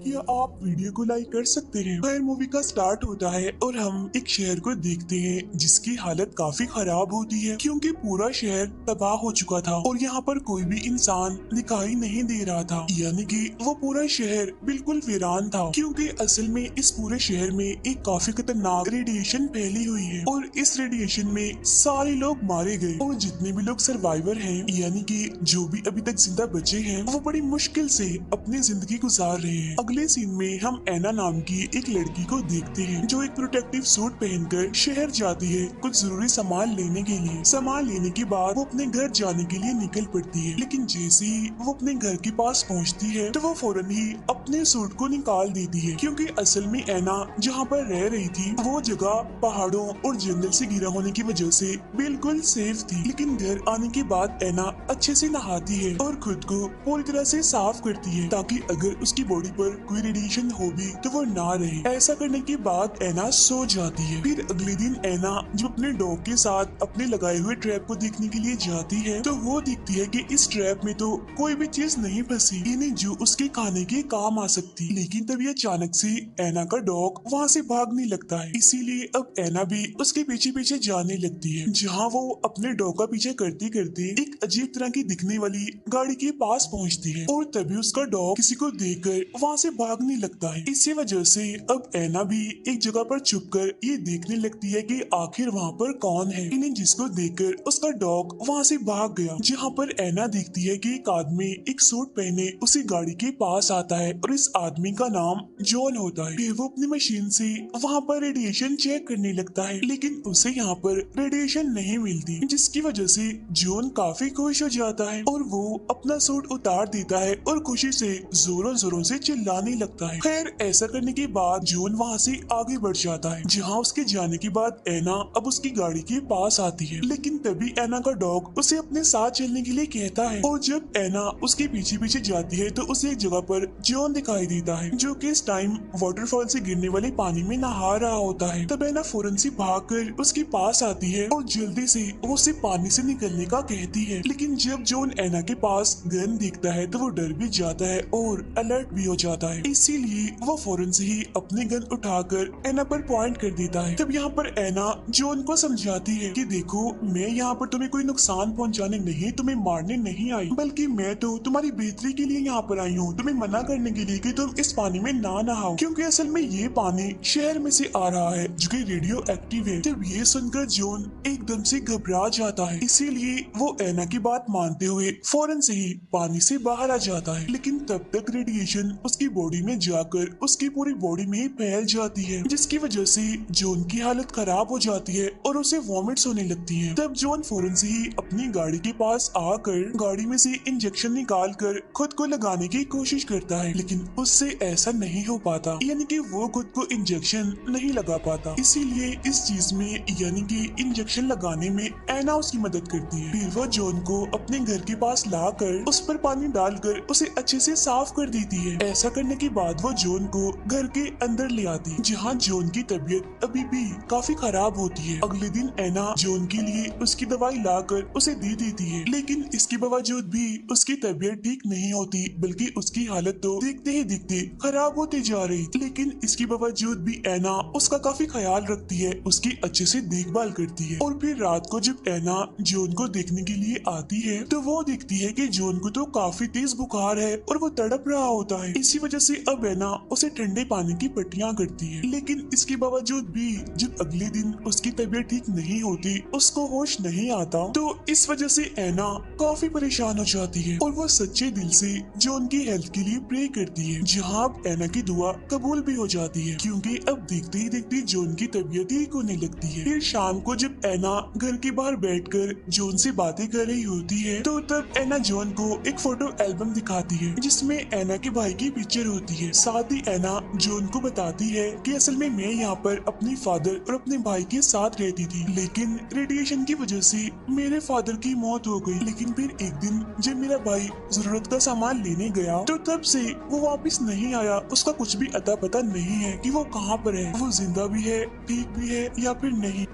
क्या आप वीडियो को लाइक कर सकते हैं। खैर मूवी का स्टार्ट होता है और हम एक शहर को देखते हैं जिसकी हालत काफी खराब होती है क्योंकि पूरा शहर तबाह हो चुका था और यहाँ पर कोई भी इंसान दिखाई नहीं दे रहा था, यानी कि वो पूरा शहर बिल्कुल वीरान था क्योंकि असल में इस पूरे शहर में एक काफी खतरनाक रेडिएशन फैली हुई है और इस रेडिएशन में सारे लोग मारे गए और जितने भी लोग सर्वाइवर हैं, यानी कि जो भी अभी तक जिंदा बचे हैं, वो बड़ी मुश्किल से अपनी जिंदगी गुजार रहे हैं। अगले सीन में हम एना नाम की एक लड़की को देखते हैं जो एक प्रोटेक्टिव सूट पहनकर शहर जाती है कुछ जरूरी सामान लेने के लिए। सामान लेने के बाद वो अपने घर जाने के लिए निकल पड़ती है, लेकिन जैसे ही वो अपने घर के पास पहुंचती है तो वो फौरन ही अपने सूट को निकाल देती है क्योंकि असल में एना जहाँ पर रह रही थी वो जगह पहाड़ों और जंगल से घिरा होने की वजह से बिल्कुल सेफ थी। लेकिन घर आने के बाद एना अच्छे से नहाती है और खुद को पूरी तरह से साफ करती है ताकि अगर उसकी बॉडी पर कोई रेडिएशन हो भी तो वो ना रहे। ऐसा करने के बाद एना सो जाती है। फिर अगले दिन एना जब अपने डॉग के साथ अपने लगाए हुए ट्रैप को देखने के लिए जाती है तो वो देखती है कि इस ट्रैप में तो कोई भी चीज नहीं फंसी, यानी जो उसके खाने के काम आ सकती। लेकिन तभी अचानक से एना का डॉग वहाँ से भागने लगता है, इसीलिए अब एना भी उसके पीछे पीछे जाने लगती है। जहाँ वो अपने डॉग का पीछे करते करते एक अजीब तरह की दिखने वाली गाड़ी के पास पहुँचती है और तभी उसका डॉग किसी को देखकर वहाँ से भागने लगता है। इसी वजह से अब एना भी एक जगह पर छुपकर ये देखने लगती है कि आखिर वहाँ पर कौन है, इन्हें जिसको देखकर उसका डॉग वहाँ से भाग गया। जहाँ पर एना देखती है कि एक आदमी एक सूट पहने उसी गाड़ी के पास आता है और इस आदमी का नाम जॉन होता है। फिर वो अपनी मशीन से वहाँ पर रेडिएशन चेक करने लगता है, लेकिन उसे यहाँ पर रेडिएशन नहीं मिलती, जिसकी वजह से जॉन काफी खुश हो जाता है और वो अपना सूट उतार देता है और खुशी से जोरों जोरों से चिल्लाने लगता है। खैर ऐसा करने के बाद जॉन वहाँ से आगे बढ़ जाता है। जहाँ उसके जाने के बाद एना अब उसकी गाड़ी के पास आती है, लेकिन तभी एना का डॉग उसे अपने साथ चलने के लिए कहता है और जब एना उसके पीछे पीछे जाती है तो उसे एक जगह पर जॉन दिखाई देता है जो कि इस टाइम वाटरफॉल से गिरने वाले पानी में नहा रहा होता है। तब एना फौरन से भागकर उसके पास आती है और जल्दी से वो उसे पानी से निकलने का कहती है, लेकिन जब जॉन एना के पास गन देखता है तो वो डर भी जाता है और अलर्ट भी हो जाता है, इसीलिए वो फौरन से ही अपनी गन उठाकर एना पर पॉइंट कर देता है। तब यहाँ पर एना जॉन को समझाती है कि देखो मैं यहाँ पर तुम्हें कोई नुकसान पहुँचाने नहीं, तुम्हें मारने नहीं आई, बल्कि मैं तो तुम्हारी बेहतरी के लिए यहाँ पर आई हूँ, तुम्हें मना करने के लिए कि तुम इस पानी में ना नहाओ क्योंकि असल में ये पानी शहर में से आ रहा है जो कि रेडियो एक्टिव है। जब ये सुनकर जॉन एकदम से घबरा जाता है, इसीलिए वो एना की बात मानते हुए फौरन से ही पानी से बाहर आ जाता है, लेकिन तब तक रेडिएशन उसकी बॉडी में जाकर उसकी पूरी बॉडी में फैल जाती है, जिसकी वजह से जॉन की हालत खराब हो जाती है और उसे वॉमिट्स होने लगती है। तब जॉन फौरन से ही अपनी गाड़ी के पास आकर गाड़ी में से इंजेक्शन निकाल कर खुद को लगाने की कोशिश करता है, लेकिन उससे ऐसा नहीं हो पाता, यानी कि वो खुद को इंजेक्शन नहीं लगा पाता। इसीलिए इस चीज में यानी कि इंजेक्शन लगाने में एना उसकी मदद करती है। फिर वो जॉन को अपने घर के पास लाकर उस पर पानी डालकर उसे अच्छे से साफ कर देती है। ऐसा करने के बाद वो जॉन को घर के अंदर ले आती है, जहाँ जॉन की तबीयत अभी भी काफी खराब होती है। अगले दिन एना जॉन के लिए उसकी दवाई लाकर उसे दे देती है, लेकिन इसके बावजूद भी उसकी तबीयत ठीक नहीं होती, बल्कि उसकी हालत तो देखते ही देखते खराब होती जा रही थी। लेकिन इसके बावजूद भी एना उसका काफी ख्याल रखती है, उसकी अच्छे से देखभाल करती है। और फिर रात को जब एना जॉन को देखने के लिए आती है तो वो देखती है कि जॉन को तो काफी तेज बुखार है और वो तड़प रहा होता है। इसी वजह से अब एना उसे ठंडे पानी की पट्टियां करती है, लेकिन इसके बावजूद भी जब अगले दिन उसकी तबीयत ठीक नहीं होती, उसको होश नहीं आता, तो इस वजह से एना काफी परेशान हो जाती है और वो सच्चे दिल से जॉन की हेल्थ के लिए प्रे करती है, जहाँ अब एना की दुआ कबूल भी हो जाती है क्योंकि अब देखते ही देखते जॉन की तबीयत ठीक होने लगती है। फिर शाम को जब एना घर के बाहर बैठकर जॉन से बातें कर रही होती है तो तब एना जॉन को एक फोटो एल्बम दिखाती है जिसमें एना के भाई की पिक्चर होती है। साथ ही एना जॉन को बताती है कि असल में मैं यहाँ पर अपने फादर और अपने भाई के साथ रहती थी, लेकिन रेडिएशन की वजह से मेरे फादर की मौत हो गई। लेकिन फिर एक दिन जब मेरा भाई जरूरत का सामान लेने गया तो तब से वो वापस नहीं आया, उसका कुछ भी अता पता नहीं है कि वो कहाँ पर है, वो जिंदा भी है, ठीक भी है या फिर नहीं।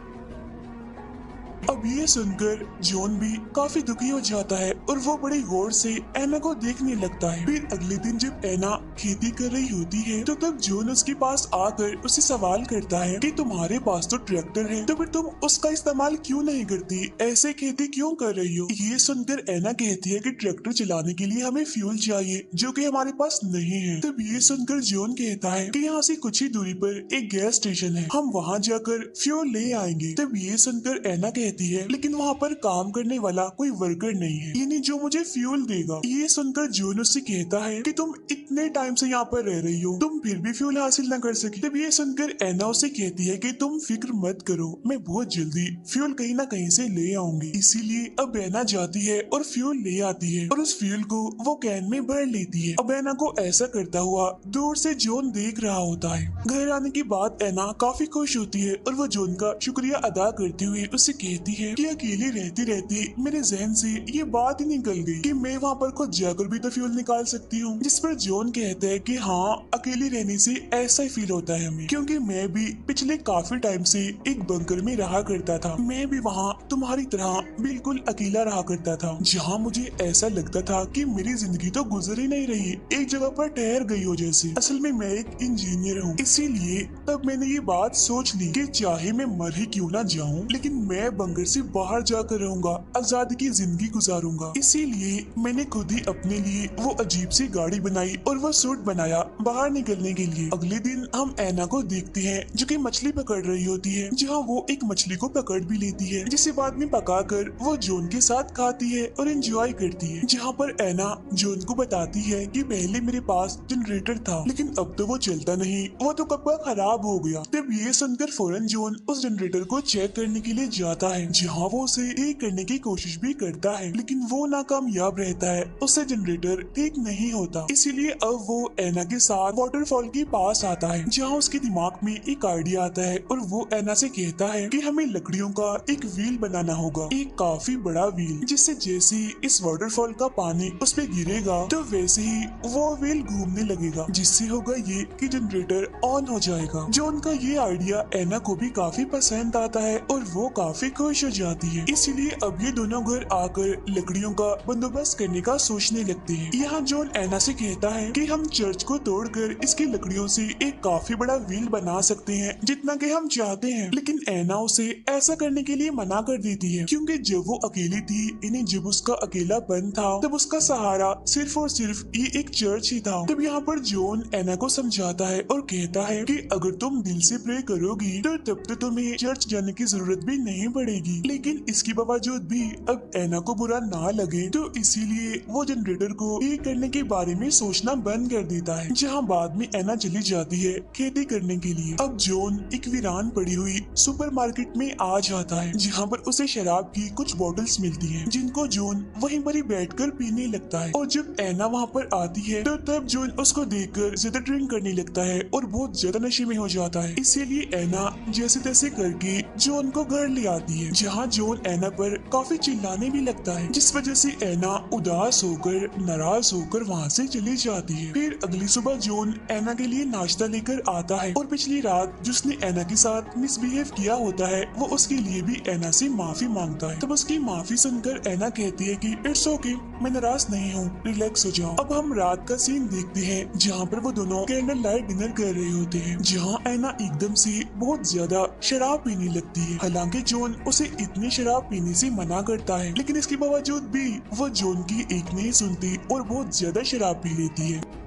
अब ये सुनकर जॉन भी काफी दुखी हो जाता है और वो बड़ी गौर से एना को देखने लगता है। फिर अगले दिन जब एना खेती कर रही होती है तो तब जॉन उसके पास आकर उससे सवाल करता है कि तुम्हारे पास तो ट्रैक्टर है, तो फिर तुम उसका इस्तेमाल क्यों नहीं करती, ऐसे खेती क्यों कर रही हो। ये सुनकर एना कहती है कि ट्रैक्टर चलाने के लिए हमें फ्यूल चाहिए जो कि हमारे पास नहीं है। तब ये सुनकर जॉन कहता है कि यहाँ से कुछ ही दूरी पर एक गैस स्टेशन है, हम वहाँ जाकर फ्यूल ले आएंगे। तब ये सुनकर एना कहती है लेकिन वहाँ पर काम करने वाला कोई वर्कर नहीं है, यानी जो मुझे फ्यूल देगा। ये सुनकर जॉन उससे कहता है कि तुम इतने टाइम से यहाँ पर रह रही हो, तुम फिर भी फ्यूल हासिल न कर सकी। तब ये सुनकर एना उसे कहती है कि तुम फिक्र मत करो, मैं बहुत जल्दी फ्यूल कहीं ना कहीं से ले आऊंगी। इसीलिए अब एना जाती है और फ्यूल ले आती है और उस फ्यूल को वो कैन में भर लेती है। अब एना को ऐसा करता हुआ दूर से जॉन देख रहा होता है। घर आने के बाद एना काफी खुश होती है और वो जॉन का शुक्रिया अदा करते हुए उससे कहती है कि अकेली रहती रहती मेरे जहन से ये बात ही निकल गई कि मैं वहाँ पर खुद जाकर भी तो फ्यूल निकाल सकती हूँ। जिस पर जॉन कहता है कि हाँ, अकेले रहने से ऐसा ही फील होता है हमें, क्योंकि मैं भी पिछले काफी टाइम से एक बंकर में रहा करता था। मैं भी वहाँ तुम्हारी तरह बिल्कुल अकेला रहा करता था, जहाँ मुझे ऐसा लगता था कि मेरी जिंदगी तो गुजर ही नहीं रही, एक जगह पर ठहर गई हो जैसे। असल में मैं एक इंजीनियर हूँ, इसीलिए तब मैंने ये बात सोच ली कि चाहे मैं मर ही क्यों ना जाऊँ, लेकिन मैं बंकर से बाहर जाकर रहूंगा, आजादी की जिंदगी गुजारूंगा। इसीलिए मैंने खुद ही अपने लिए वो अजीब सी गाड़ी बनाई और वो सूट बनाया बाहर निकलने के लिए। अगले दिन हम एना को देखते हैं जो कि मछली पकड़ रही होती है, जहाँ वो एक मछली को पकड़ भी लेती है, जिसे बाद में पकाकर वो जॉन के साथ खाती है और एंजॉय करती है। जहाँ पर एना जॉन को बताती है कि पहले मेरे पास जनरेटर था, लेकिन अब तो वो चलता नहीं, वो तो कब का खराब हो गया। तब ये सुनकर फौरन जॉन उस जनरेटर को चेक करने के लिए जाता है, जहाँ वो उसे ठीक करने की कोशिश भी करता है, लेकिन वो नाकामयाब रहता है, उससे जनरेटर ठीक नहीं होता। इसीलिए अब वो एना के साथ वाटरफॉल के पास आता है, जहाँ उसके दिमाग में एक आइडिया आता है और वो एना से कहता है कि हमें लकड़ियों का एक व्हील बनाना होगा, एक काफी बड़ा व्हील, जिससे जैसे ही इस वाटरफॉल का पानी उस पे गिरेगा तो वैसे ही वो व्हील घूमने लगेगा, जिससे होगा ये कि जनरेटर ऑन हो जाएगा। जो उनका ये आइडिया एना को भी काफी पसंद आता है और वो काफी खुश हो जाती है। इसीलिए अब ये दोनों घर आकर लकड़ियों का बंदोबस्त करने का सोचने लगते हैं। यहाँ जॉन एना से कहता है कि हम चर्च को तोड़कर इसकी लकड़ियों से एक काफी बड़ा व्हील बना सकते हैं, जितना कि हम चाहते हैं, लेकिन एना उसे ऐसा करने के लिए मना कर देती है, क्योंकि जब वो अकेली थी, यानी जब उसका अकेलापन था, तब उसका सहारा सिर्फ और सिर्फ ये एक चर्च ही था। तब यहाँ पर जॉन एना को समझाता है और कहता है कि अगर तुम दिल से प्रे करोगी तो तब तो तुम्हें चर्च जाने की जरूरत भी नहीं पड़ेगी। लेकिन इसके बावजूद भी अब एना को बुरा ना लगे तो इसीलिए वो जनरेटर को ठीक करने के बारे में सोचना बंद कर देता है, जहाँ बाद में एना चली जाती है खेती करने के लिए। अब जॉन एक वीरान पड़ी हुई सुपरमार्केट में आ जाता है, जहाँ पर उसे शराब की कुछ बॉटल्स मिलती हैं, जिनको जॉन वहीं पर ही बैठकर पीने लगता है। और जब एना वहाँ पर आती है तो तब जॉन उसको देखकर ज्यादा ड्रिंक करने लगता है और बहुत ज्यादा नशे में हो जाता है। इसीलिए एना जैसे तैसे करके जॉन को घर ले आती है, जहाँ जॉन एना पर काफी चिल्लाने भी लगता है, जिस वजह से एना उदास होकर नाराज होकर वहाँ से चली जाती है। फिर अगली सुबह जॉन एना के लिए नाश्ता लेकर आता है और पिछली रात जिसने एना के साथ मिसबिहेव किया होता है वो उसके लिए भी एना से माफी मांगता है। तब उसकी माफी सुनकर एना कहती है कि इट्स ओके, मैं नाराज नहीं हूँ, रिलैक्स हो जाओ। अब हम रात का सीन देखते हैं, जहाँ पर वो दोनों कैंडल लाइट डिनर कर रहे होते हैं, जहाँ एना एकदम से बहुत ज्यादा शराब पीने लगती है। हालांकि जॉन उसे इतनी शराब पीने से मना करता है, लेकिन इसके बावजूद भी वो जॉन की एक नहीं सुनती और बहुत ज्यादा शराब पी लेती है।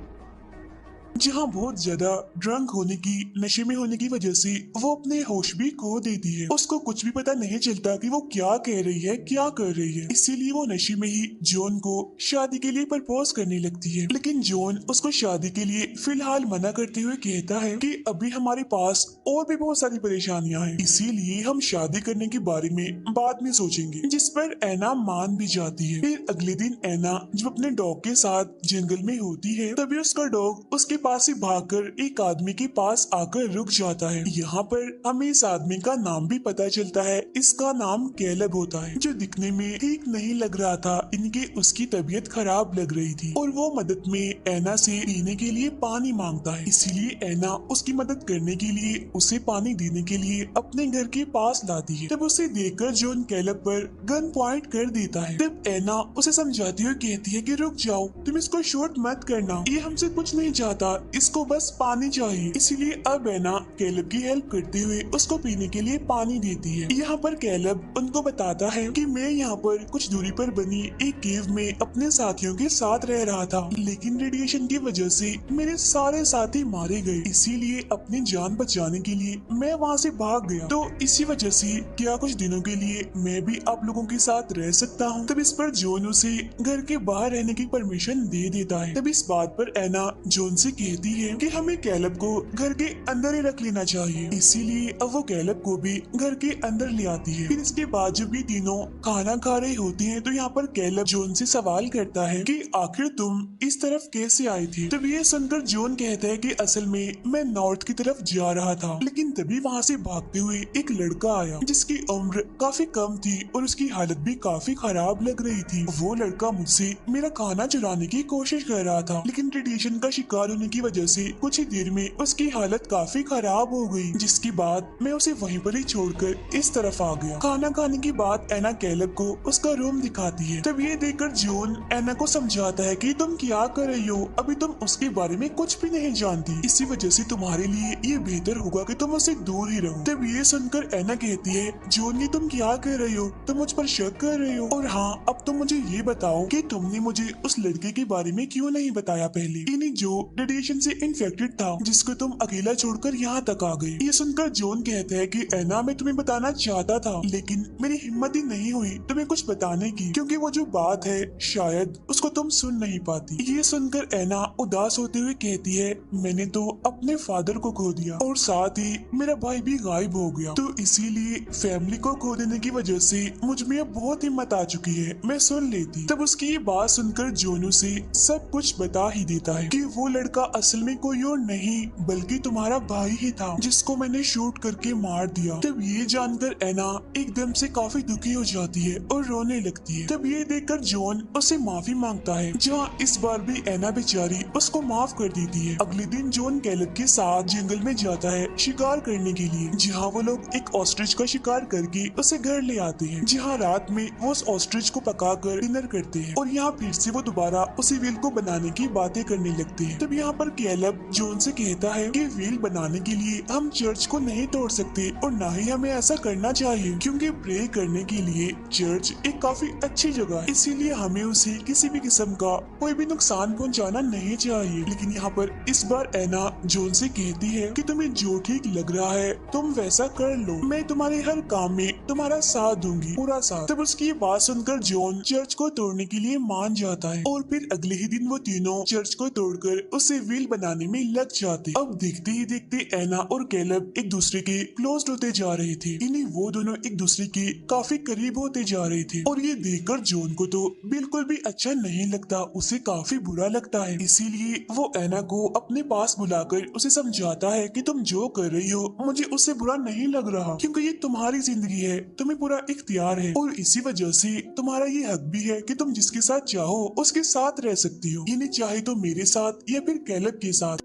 जहाँ बहुत ज्यादा ड्रंक होने की, नशे में होने की वजह से वो अपने होश भी खो देती है। उसको कुछ भी पता नहीं चलता कि वो क्या कह रही है, क्या कर रही है। इसीलिए वो नशे में ही जॉन को शादी के लिए प्रपोज करने लगती है, लेकिन जॉन उसको शादी के लिए फिलहाल मना करते हुए कहता है कि अभी हमारे पास और भी बहुत सारी परेशानियां हैं, इसीलिए हम शादी करने के बारे में बाद में सोचेंगे। जिस पर एना मान भी जाती है। फिर अगले दिन एना जब अपने डॉग के साथ जंगल में होती है, तभी उसका डॉग उसके पास पास ही भागकर एक आदमी के पास आकर रुक जाता है। यहाँ पर हमें इस आदमी का नाम भी पता चलता है। इसका नाम कैलब होता है, जो दिखने में ठीक नहीं लग रहा था। इनके उसकी तबीयत खराब लग रही थी और वो मदद में एना से पीने के लिए पानी मांगता है। इसीलिए एना उसकी मदद करने के लिए उसे पानी देने के लिए अपने घर के पास लाती है। तब उसे देखकर जॉन कैलब पर गन पॉइंट कर देता है। तब एना उसे समझाती हुई कहती है कि रुक जाओ, तुम इसको शूट मत करना, ये हमसे कुछ नहीं चाहता, इसको बस पानी चाहिए। इसीलिए अब एना कैलब की हेल्प करते हुए उसको पीने के लिए पानी देती है। यहाँ पर कैलब उनको बताता है कि मैं यहाँ पर कुछ दूरी पर बनी एक केव में अपने साथियों के साथ रह रहा था, लेकिन रेडिएशन की वजह से मेरे सारे साथी मारे गए। इसीलिए अपनी जान बचाने के लिए मैं वहाँ से भाग गया। तो इसी वजह से क्या कुछ दिनों के लिए मैं भी आप लोगों के साथ रह सकता हूँ। तब इस पर जॉन उसे घर के बाहर रहने की परमिशन दे देता है। तब इस बात पर एना जॉन से कहती है कि हमें कैलब को घर के अंदर ही रख लेना चाहिए। इसीलिए अब वो कैलब को भी घर के अंदर ले आती है। फिर इसके बाद जब ये तीनों खाना खा रहे होते हैं तो यहाँ पर कैलब जॉन से सवाल करता है कि आखिर तुम इस तरफ कैसे आए थे। तब ये सुनकर जॉन कहता है कि असल में मैं नॉर्थ की तरफ जा रहा था, लेकिन तभी वहाँ से भागते हुए एक लड़का आया जिसकी उम्र काफी कम थी और उसकी हालत भी काफी खराब लग रही थी। वो लड़का मुझसे मेरा खाना चुराने की कोशिश कर रहा था, लेकिन रेडिएशन का शिकार होने की वजह से कुछ ही देर में उसकी हालत काफी खराब हो गई, जिसके बाद मैं उसे वहीं पर ही छोड़कर इस तरफ आ गया। खाना खाने के बाद एना कैलब को उसका रूम दिखाती है। तब ये देखकर जॉन एना को समझाता है कि तुम क्या कर रही हो, अभी तुम उसके बारे में कुछ भी नहीं जानती, इसी वजह से तुम्हारे लिए ये बेहतर होगा कि तुम उससे दूर ही रहो। तब ये सुनकर एना कहती है जॉन ये तुम क्या कर रही हो, तुम मुझ पर शक कर रही हो, और हाँ अब तुम मुझे ये बताओ कि तुमने मुझे उस लड़के के बारे में क्यों नहीं बताया पहले, यानी जो रेडिएशन से इन्फेक्टेड था, जिसको तुम अकेला छोड़कर यहाँ तक आ गए। ये सुनकर जॉन कहता है कि एना मैं तुम्हें बताना चाहता था, लेकिन मेरी हिम्मत ही नहीं हुई तुम्हें कुछ बताने की, क्योंकि वो जो बात है शायद उसको तुम सुन नहीं पाती। ये सुनकर एना उदास होते हुए कहती है मैंने तो अपने फादर को खो दिया और साथ ही मेरा भाई भी गायब हो गया, तो इसीलिए फैमिली को खो देने की वजह से मुझ में अब बहुत हिम्मत आ चुकी है, मैं सुन लेती। तब उसकी ये बात सुनकर जोनू से सब कुछ बता ही देता है कि वो लड़का असल में कोई और नहीं बल्कि तुम्हारा भाई ही था, जिसको मैंने शूट करके मार दिया। तब ये जानकर एना एकदम से काफी दुखी हो जाती है और रोने लगती है। तब ये देखकर जॉन उससे माफी मांगता है, जहाँ इस बार भी एना बेचारी उसको माफ कर देती है। अगले दिन जॉन कैलब के साथ जंगल में जाता है शिकार करने के लिए, जहाँ वो लोग एक ऑस्ट्रिच का शिकार करके उसे घर ले आते हैं, जहाँ रात में वो उस ऑस्ट्रिच को पकाकर डिनर करते हैं और यहाँ फिर से वो दोबारा उसी व्हील को बनाने की बातें करने लगते हैं। तब यहाँ पर कैलब जॉन से कहता है कि व्हील बनाने के लिए हम चर्च को नहीं तोड़ सकते और न ही हमें ऐसा करना चाहिए, क्योंकि प्रे करने के लिए चर्च एक काफी अच्छी जगह है, इसीलिए हमें उसे किसी भी किस्म का कोई भी नुकसान पहुँचाना नहीं चाहिए। लेकिन यहाँ पर इस बार एना जॉन से कहती है कि तुम्हें जो ठीक लग रहा है तुम वैसा कर लो, मैं तुम्हारे हर काम में तुम्हारा साथ दूंगी, पूरा साथ। तब उसकी ये बात सुनकर जॉन चर्च को तोड़ने के लिए मान जाता है और फिर अगले ही दिन वो तीनों चर्च को तोड़कर उसे व्हील बनाने में लग जाते। अब देखते ही देखते एना और कैलब एक दूसरे के क्लोज होते जा रहे थे, यानी वो दोनों एक दूसरे के काफी करीब होते जा रहे थे। और ये देखकर जॉन को तो बिल्कुल भी अच्छा नहीं लगता, उसे काफी बुरा लगता है। इसीलिए वो एना को अपने पास बुलाकर उसे समझाता है कि तुम जो कर रही हो मुझे उससे बुरा नहीं लग रहा, क्योंकि ये तुम्हारी जिंदगी है, तुम्हें पूरा इख्तियार है और इसी वजह से तुम्हारा ये हक भी है कि तुम जिसके साथ चाहो उसके साथ रह सकती हो, यानी चाहे तो मेरे साथ या फिर कैलब के साथ।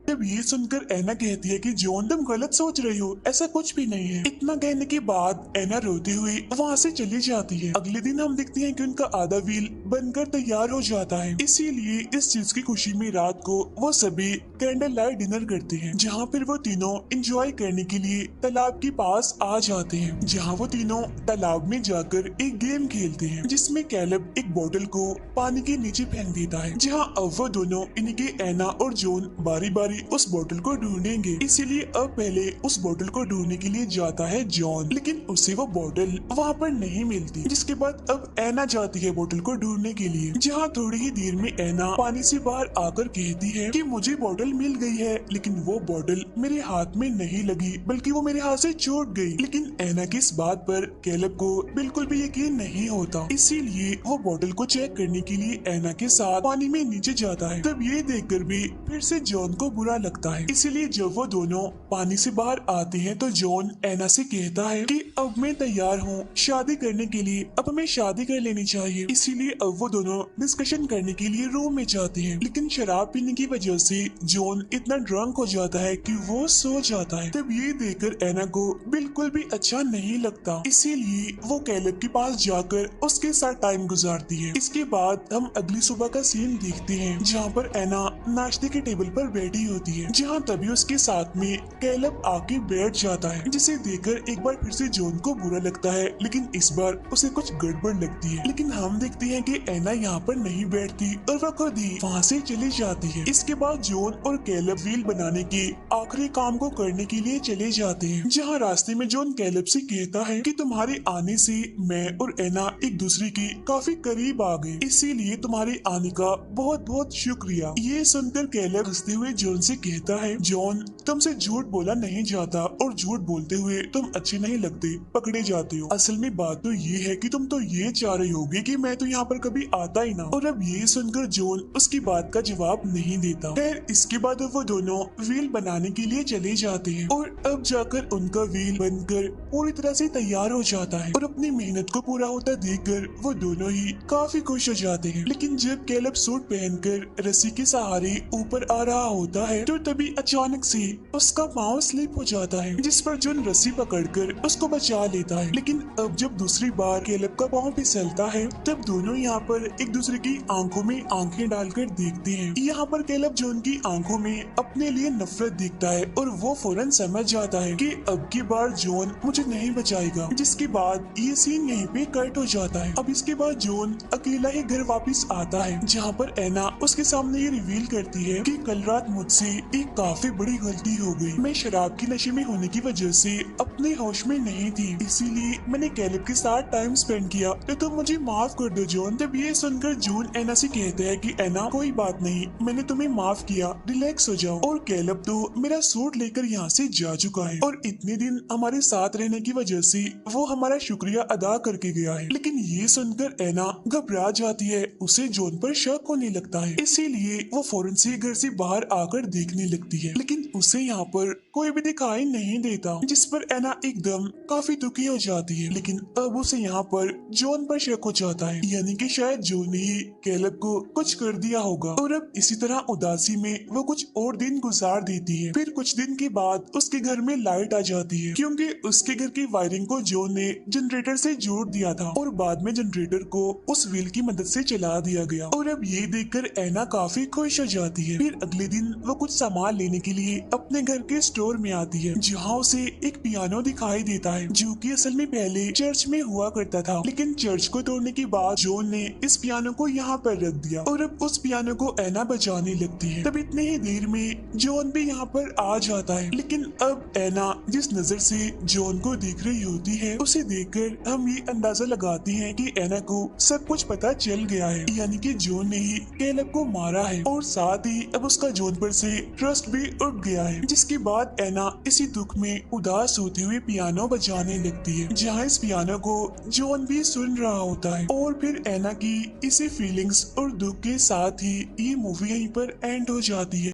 जब ये सुनकर एना कहती है कि जॉन तुम गलत सोच रही हो, ऐसा कुछ भी नहीं है। इतना कहने के बाद एना रोती हुई वहाँ से चली जाती है। अगले दिन हम देखते हैं कि उनका आधा व्हील बनकर तैयार हो जाता है, इसीलिए इस चीज की खुशी में रात को वो सभी कैंडल लाइट डिनर करते हैं, जहाँ फिर वो तीनों एंजॉय करने के लिए तालाब के पास आ जाते हैं, जहाँ वो तीनों तालाब में जाकर एक गेम खेलते हैं, जिसमें कैलब एक बोतल को पानी के नीचे फेंक देता है, जहाँ अब वो दोनों इनके एना और जॉन बारी बारी उस बोतल को ढूंढेंगे। इसीलिए अब पहले उस बोतल को ढूंढने के लिए जाता है जॉन, लेकिन उसे वो बोतल वहाँ पर नहीं मिलती। जिसके बाद अब एना जाती है बोतल को ढूंढने के लिए, जहाँ थोड़ी ही देर में एना पानी से बाहर आकर कहती है कि मुझे बोतल मिल गई है, लेकिन वो बोतल मेरे हाथ में नहीं लगी, बल्कि वो मेरे हाथ से छूट गई। लेकिन एना की इस बात पर कैलेब को बिल्कुल भी यकीन नहीं होता, इसीलिए वो बोतल को चेक करने के लिए एना के साथ पानी में नीचे जाता है। तब ये देखकर भी फिर से जॉन को बुरा लगता है। इसीलिए जब वो दोनों पानी से बाहर आते हैं तो जॉन एना से कहता है कि अब मैं तैयार हूँ शादी करने के लिए, अब हमें शादी कर लेनी चाहिए। इसीलिए अब वो दोनों डिस्कशन करने के लिए रूम में जाते हैं, लेकिन शराब पीने की वजह से जॉन इतना ड्रंक हो जाता है कि वो सो जाता है। तब ये देखकर एना को बिल्कुल भी अच्छा नहीं लगता, इसीलिए वो कैलेब के पास जाकर उसके साथ टाइम गुजारती है। इसके बाद हम अगली सुबह का सीन देखते हैं, जहाँ पर एना नाश्ते के टेबल पर बैठी होती है, जहाँ तभी उसके साथ में कैलेब आके बैठ जाता है, जिसे देखकर एक बार फिर से जॉन को बुरा लगता है, लेकिन इस बार उसे कुछ गड़बड़ लगती है। लेकिन हम देखते हैं कि एना यहाँ पर नहीं बैठती और वह खुद ही वहाँ से चली जाती है। इसके बाद जॉन और कैलेब व्हील बनाने के आखिरी काम को करने के लिए चले जाते हैं, जहाँ रास्ते में जॉन कैलेब से कहता है कि तुम्हारे आने से मैं और एना एक दूसरे के काफी करीब आ गए, इसीलिए तुम्हारे आने का बहुत बहुत शुक्रिया। ये सुनकर कैलेब हंसते हुए जॉन से कहता है, जॉन तुमसे झूठ बोला नहीं जाता और झूठ बोलते हुए तुम अच्छे नहीं लगते, पकड़े जाते हो। असल में बात तो ये है कि तुम तो ये चाह रहे होगे कि मैं तो यहाँ पर कभी आता ही ना। और अब ये सुनकर जॉन उसकी बात का जवाब नहीं देता। खैर इसके बाद वो दोनों व्हील बनाने के लिए चले जाते हैं और अब जाकर उनका व्हील बनकर पूरी तरह से तैयार हो जाता है और अपनी मेहनत को पूरा होता देखकर वो दोनों ही काफी खुश हो जाते हैं। लेकिन जब कैलेब सूट पहनकर रस्सी के सहारे ऊपर आ रहा होता है तो तभी अचानक से उसका पाँव स्लिप हो जाता है, जिस पर जॉन रस्सी पकड़कर उसको बचा लेता है। लेकिन अब जब दूसरी बार कैलेब का पाँव फिसलता है तब दोनों यहाँ पर एक दूसरे की आंखों में आंखें डालकर देखते हैं। यहाँ पर कैलेब जॉन की आंखों में अपने लिए नफरत दिखता है और वो फौरन समझ जाता है कि अब की बार जॉन मुझे नहीं बचाएगा। जिसके बाद ये सीन यहीं पे कट हो जाता है। अब इसके बाद जॉन अकेला ही घर वापस आता है, जहाँ पर एना उसके सामने ये रिवील करती है कि कल रात मुझसे एक काफी बड़ी गलती हो गई। मैं शराब के नशे में होने की वजह से अपने होश में नहीं थी, इसीलिए मैंने कैलेब के साथ टाइम स्पेंड किया, तो तुम मुझे माफ कर दो जॉन। तब ये सुनकर जॉन एना से कहता है कि एना कोई बात नहीं, मैंने तुम्हें माफ किया, रिलैक्स हो जाओ। और कैलेब तो मेरा सूट लेकर यहाँ से जा चुका है और इतने दिन हमारे साथ रहने की वजह से वो हमारा शुक्रिया अदा करके गया है। लेकिन ये सुनकर एना घबरा जाती है, उसे जॉन पर शक होने लगता है, इसीलिए वो फौरन से घर से बाहर आकर देखने लगती है। लेकिन उसे यहाँ पर कोई भी दिखाई नहीं देता, जिस पर एना एकदम काफी दुखी हो जाती है। लेकिन अब उसे यहाँ पर जॉन पर शक हो जाता है, यानी कि शायद जॉन ने ही कैलेब को कुछ कर दिया होगा। और अब इसी तरह उदासी में वो कुछ और दिन गुजार देती है। फिर कुछ दिन के बाद उसके घर में लाइट आ जाती है, क्योंकि उसके घर की वायरिंग को जॉन ने जनरेटर से जोड़ दिया था और बाद में जनरेटर को उस व्हील की मदद से चला दिया गया। और अब ये देखकर एना काफी खुश हो जाती है। फिर अगले दिन वो कुछ सामान लेने के लिए अपने घर के स्टोर में आती है, जहाँ उसे एक पियानो दिखाई देता है, जो कि असल में पहले चर्च में हुआ करता था। लेकिन चर्च को तोड़ने के बाद जॉन ने इस पियानो को यहाँ पर रख दिया और अब उस पियानो को एना बजाने लगती है। तब इतने ही देर में जॉन भी यहाँ पर आ जाता है। लेकिन अब एना जिस नजर से जॉन को देख रही होती है, उसे देखकर हम ये अंदाजा लगाते हैं कि एना को सब कुछ पता चल गया है, यानी कि जॉन ने ही कैलेब को मारा है और साथ ही अब उसका जॉन पर से ट्रस्ट भी उठ गया है। जिसके बाद एना इसी दुख में उदास होते हुए पियानो बजाने लगती है, जहाँ इस पियानो को जॉन भी सुन रहा होता है। और फिर एना की इसी फीलिंग्स और दुख के साथ ही ये मूवी यहीं पर एंड हो जाती है।